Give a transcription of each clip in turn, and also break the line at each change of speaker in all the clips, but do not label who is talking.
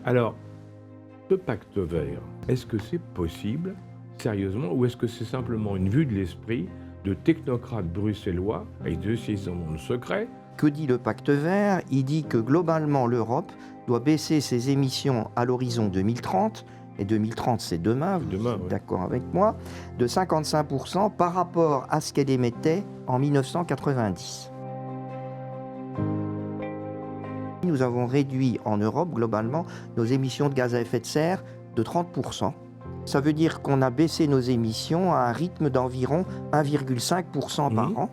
Alors, ce pacte vert, est-ce que c'est possible, sérieusement, ou est-ce que c'est simplement une vue de l'esprit de technocrates bruxellois avec des décisions de secret?
Que dit le pacte vert? Il dit que globalement l'Europe doit baisser ses émissions à l'horizon 2030, et 2030 c'est demain, vous
Demain,
êtes
ouais.
d'accord avec moi, de 55% par rapport à ce qu'elle émettait en 1990. Nous avons réduit en Europe globalement nos émissions de gaz à effet de serre de 30%. Ça veut dire qu'on a baissé nos émissions à un rythme d'environ 1,5% par an.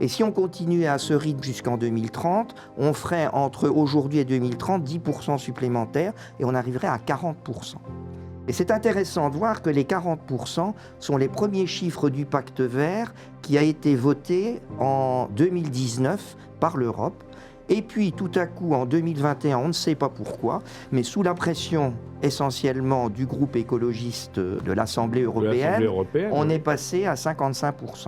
Et si on continuait à ce rythme jusqu'en 2030, on ferait entre aujourd'hui et 2030 10% supplémentaires et on arriverait à 40%. Et c'est intéressant de voir que les 40% sont les premiers chiffres du pacte vert qui a été voté en 2019 par l'Europe. Et puis tout à coup en 2021, on ne sait pas pourquoi, mais sous la pression essentiellement du groupe écologiste de l'Assemblée européenne, on est passé à 55%.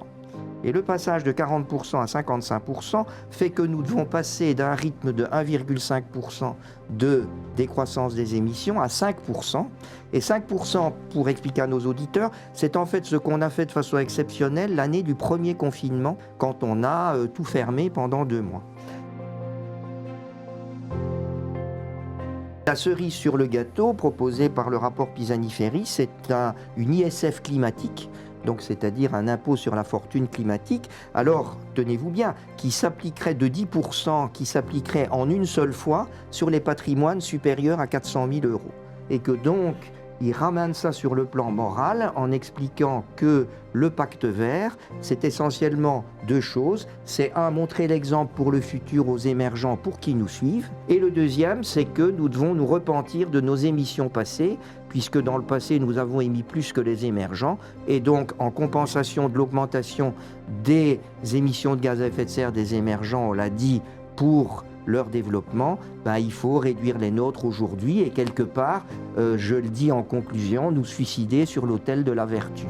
Et le passage de 40% à 55% fait que nous devons passer d'un rythme de 1,5% de décroissance des émissions à 5%. Et 5%, pour expliquer à nos auditeurs, c'est en fait ce qu'on a fait de façon exceptionnelle l'année du premier confinement, quand on a tout fermé pendant 2 mois. La cerise sur le gâteau proposée par le rapport Pisani-Ferry, c'est une ISF climatique, donc c'est-à-dire un impôt sur la fortune climatique, alors tenez-vous bien, qui s'appliquerait de 10%, qui s'appliquerait en une seule fois sur les patrimoines supérieurs à 400 000 €. Et que donc, il ramène ça sur le plan moral en expliquant que le pacte vert, c'est essentiellement 2 choses. C'est montrer l'exemple pour le futur aux émergents pour qu'ils nous suivent. Et le deuxième, c'est que nous devons nous repentir de nos émissions passées, puisque dans le passé, nous avons émis plus que les émergents. Et donc, en compensation de l'augmentation des émissions de gaz à effet de serre des émergents, on l'a dit, pour leur développement, il faut réduire les nôtres aujourd'hui et quelque part, je le dis en conclusion, nous suicider sur l'autel de la vertu.